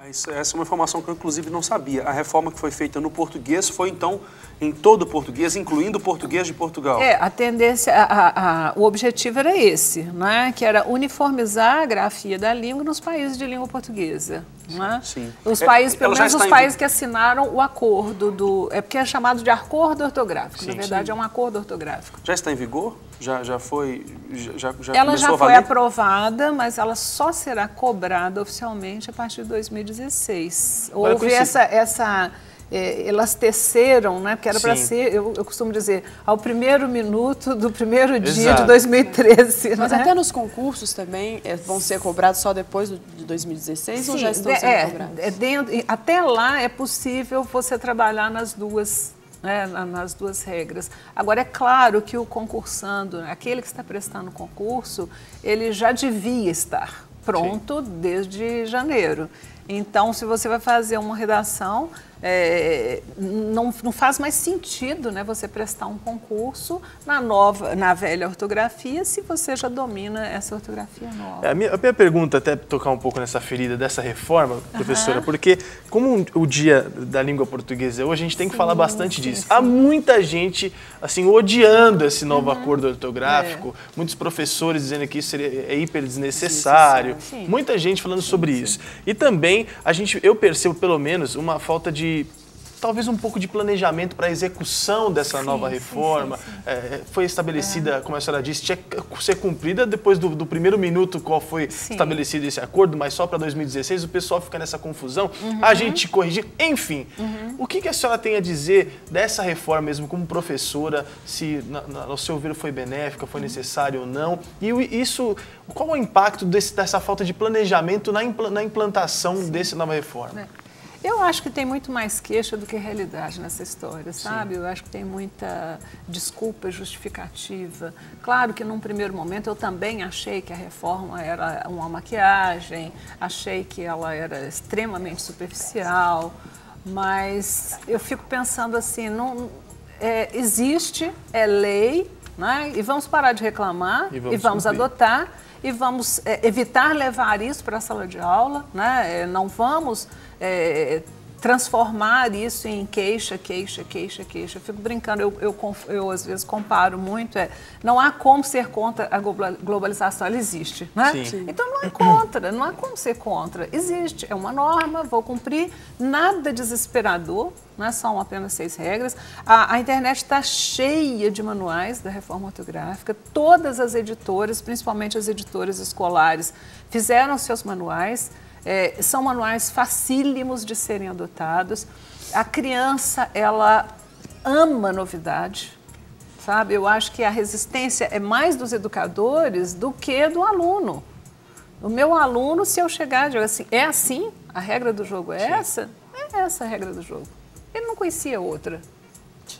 Essa é uma informação que eu, inclusive, não sabia. A reforma que foi feita no português foi, então, em todo o português, incluindo o português de Portugal. A tendência, o objetivo era esse, né? Que era uniformizar a grafia da língua nos países de língua portuguesa. Né? Sim. Os países, pelo menos os países que assinaram o acordo é porque é chamado de acordo ortográfico. Sim, na verdade, é um acordo ortográfico. Já está em vigor? Já foi? Ela já foi aprovada, mas ela só será cobrada oficialmente a partir de 2016. Houve elas teceram, né? Porque era para ser, eu costumo dizer, ao primeiro minuto do primeiro dia de 2013. Mas né? até nos concursos também vão ser cobrados só depois de 2016 ou já estão sendo cobrados? Até lá é possível você trabalhar nas duas regras. Agora, é claro que o concursando, aquele que está prestando o concurso, ele já devia estar pronto desde janeiro. Então, se você vai fazer uma redação, não faz mais sentido, né, você prestar um concurso na velha ortografia se você já domina essa ortografia nova. A minha pergunta, até tocar um pouco nessa ferida dessa reforma, professora, porque como o dia da língua portuguesa hoje, a gente tem que falar bastante disso. Há muita gente assim odiando esse novo acordo ortográfico, muitos professores dizendo que isso é hiper desnecessário, muita gente falando sobre isso. E também eu percebo pelo menos uma falta de talvez um pouco de planejamento para a execução dessa nova reforma. Foi estabelecida, como a senhora disse, tinha que ser cumprida depois do primeiro minuto qual foi estabelecido esse acordo, mas só para 2016 o pessoal fica nessa confusão, a gente corrigir, enfim. O que a senhora tem a dizer dessa reforma mesmo como professora, se ao seu ver foi benéfica, foi necessário ou não, e qual o impacto dessa falta de planejamento na implantação dessa nova reforma? Eu acho que tem muito mais queixa do que realidade nessa história, sabe? Eu acho que tem muita desculpa justificativa. Claro que num primeiro momento eu também achei que a reforma era uma maquiagem, achei que ela era extremamente superficial, mas eu fico pensando assim, existe, é lei, né? E vamos parar de reclamar e vamos adotar. E vamos evitar levar isso para a sala de aula, né? Não vamos transformar isso em queixa. Eu fico brincando, eu às vezes comparo muito, não há como ser contra a globalização, ela existe, né? Então não há como ser contra, existe, é uma norma, vou cumprir, nada desesperador, não são apenas 6 regras. A internet está cheia de manuais da reforma ortográfica, todas as editoras, principalmente as editoras escolares, fizeram seus manuais. São manuais facílimos de serem adotados. A criança, ela ama novidade, sabe? Eu acho que a resistência é mais dos educadores do que do aluno. O meu aluno, se eu chegar e dizer assim, é assim? A regra do jogo é essa? É essa a regra do jogo. Ele não conhecia outra.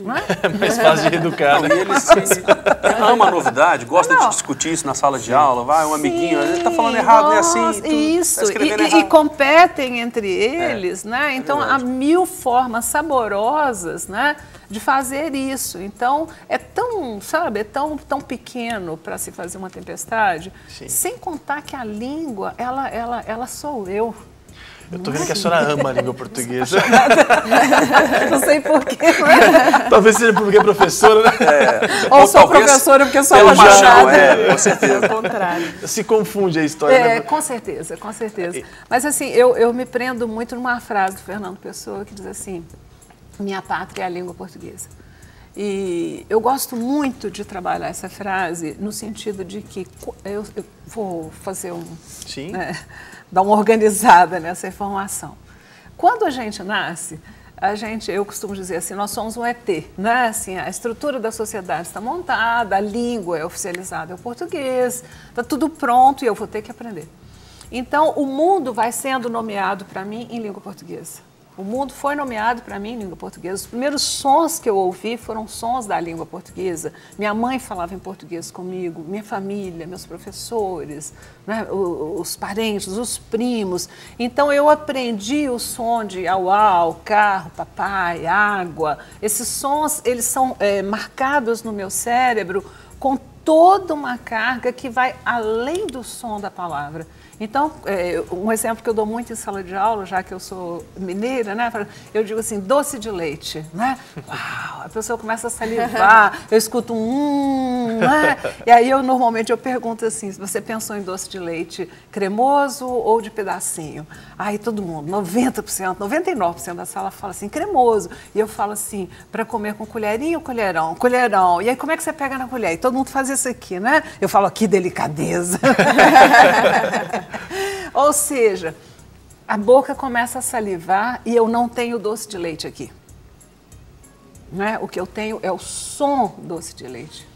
Não é? É mais fácil de educar, né? Ele ama a novidade, gosta de discutir isso na sala de aula, vai, um amiguinho, ele está falando errado, não é assim. Isso, e competem entre eles, né? Então, há 1000 formas saborosas, né, de fazer isso. Então, é tão, sabe, é tão pequeno para se fazer uma tempestade, sem contar que a língua, ela sou eu. Eu tô vendo que a senhora ama a língua portuguesa. Não sei porquê. Talvez seja porque é professora, né? Ou sou professora porque sou apaixonada. Com certeza. Ao contrário. Se confunde a história, né? Com certeza. Mas assim, eu me prendo muito numa frase do Fernando Pessoa que diz assim, minha pátria é a língua portuguesa. E eu gosto muito de trabalhar essa frase no sentido de que eu vou fazer dar uma organizada nessa informação. Quando a gente nasce, eu costumo dizer assim, nós somos um ET, né? Assim, a estrutura da sociedade está montada, a língua é oficializada, é o português, está tudo pronto e eu vou ter que aprender. Então, o mundo vai sendo nomeado para mim em língua portuguesa. O mundo foi nomeado para mim em língua portuguesa. Os primeiros sons que eu ouvi foram sons da língua portuguesa. Minha mãe falava em português comigo, minha família, meus professores, né, os parentes, os primos. Então, eu aprendi o som de au-au, carro, papai, água. Esses sons, eles são marcados no meu cérebro com toda uma carga que vai além do som da palavra. Então, um exemplo que eu dou muito em sala de aula, já que eu sou mineira, né? Eu digo assim, doce de leite, né? Uau, a pessoa começa a salivar, eu escuto né? E aí normalmente eu pergunto assim, você pensou em doce de leite cremoso ou de pedacinho? Aí todo mundo, 90%, 99% da sala fala assim, cremoso. E eu falo assim, para comer com colherinha ou colherão? Colherão. E aí como é que você pega na colher? E todo mundo faz isso aqui, né? Eu falo, que delicadeza. Ou seja, a boca começa a salivar e eu não tenho doce de leite aqui. Né? O que eu tenho é o som doce de leite.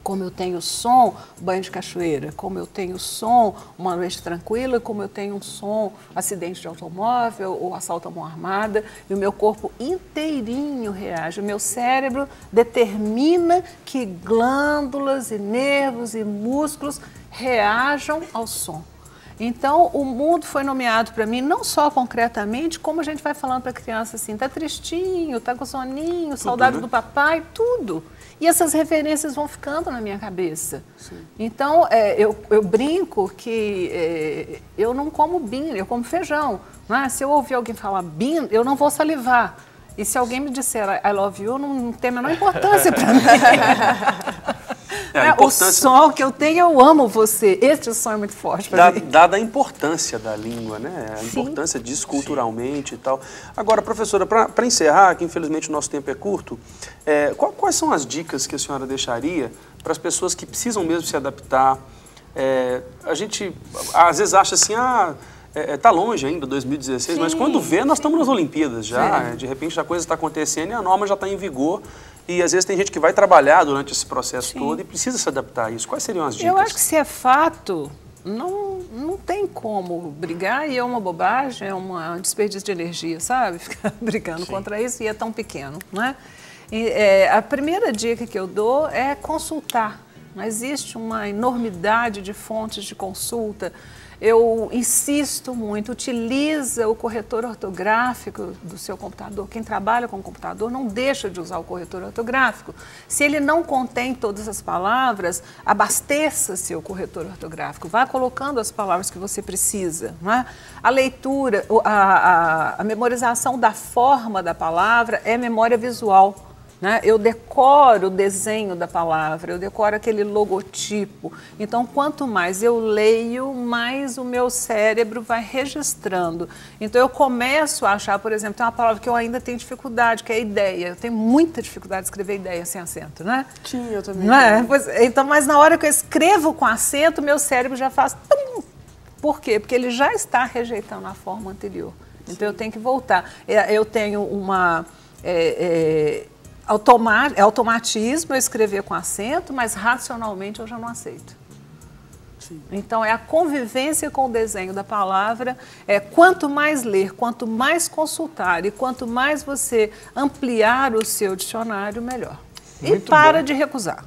Como eu tenho som, banho de cachoeira. Como eu tenho som, uma noite tranquila. Como eu tenho um som, acidente de automóvel ou assalto à mão armada. E o meu corpo inteirinho reage. O meu cérebro determina que glândulas e nervos e músculos reajam ao som. Então, o mundo foi nomeado para mim, não só concretamente, como a gente vai falando para a criança assim, tá tristinho, tá com soninho, saudade do papai, tudo. E essas referências vão ficando na minha cabeça. Sim. Então, eu brinco que eu não como bean, eu como feijão. Né? Se eu ouvir alguém falar bean, eu não vou salivar. E se alguém me disser I love you, não tem a menor importância para mim. O som que eu tenho, eu amo você. Este som é muito forte para mim. Dada a importância da língua, né? A importância disso culturalmente e tal. Agora, professora, para encerrar, que infelizmente o nosso tempo é curto, quais são as dicas que a senhora deixaria para as pessoas que precisam mesmo se adaptar? A gente, às vezes, acha assim, tá longe ainda, 2016, mas quando vê, nós estamos nas Olimpíadas já. De repente a coisa está acontecendo e a norma já está em vigor. E às vezes tem gente que vai trabalhar durante esse processo todo e precisa se adaptar a isso. Quais seriam as dicas? Eu acho que se é fato, não tem como brigar e é uma bobagem, é um desperdício de energia, sabe? Ficar brigando contra isso e é tão pequeno, né? E, a primeira dica que eu dou é consultar. Não existe uma enormidade de fontes de consulta. Eu insisto muito, utiliza o corretor ortográfico do seu computador. Quem trabalha com computador não deixa de usar o corretor ortográfico. Se ele não contém todas as palavras, abasteça seu corretor ortográfico. Vá colocando as palavras que você precisa. Não é? A leitura, a memorização da forma da palavra é memória visual. Né? Eu decoro o desenho da palavra, eu decoro aquele logotipo. Então, quanto mais eu leio, mais o meu cérebro vai registrando. Então, eu começo a achar, por exemplo, tem uma palavra que eu ainda tenho dificuldade, que é ideia. Eu tenho muita dificuldade de escrever ideia sem acento, né? Sim, eu também. Não é? Então, mas na hora que eu escrevo com acento, meu cérebro já faz... Tum! Por quê? Porque ele já está rejeitando a forma anterior. Então, eu tenho que voltar. Eu tenho uma... automatismo eu escrever com acento, mas racionalmente eu já não aceito. Sim. Então, é a convivência com o desenho da palavra. Quanto mais ler, quanto mais consultar e quanto mais você ampliar o seu dicionário, melhor. Muito e para de recusar.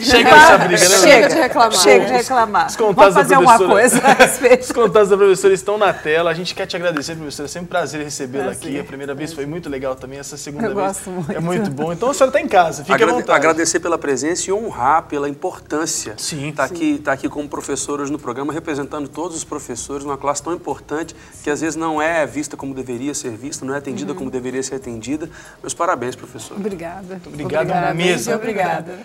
Chega dessa briga, né? Chega de reclamar. Chega de reclamar. Vamos fazer alguma coisa a respeito. Os contatos da professora estão na tela. A gente quer te agradecer, professora. É sempre um prazer recebê-la aqui. A primeira vez foi muito legal também. Essa segunda vez é muito bom. Então a senhora está em casa. Fique à vontade. Agradecer pela presença e honrar pela importância. Sim. Tá aqui como professora hoje no programa, representando todos os professores, numa classe tão importante que às vezes não é vista como deveria ser vista, não é atendida como deveria ser atendida. Meus parabéns, professora. Obrigada. Muito obrigado. Mesa. Obrigada.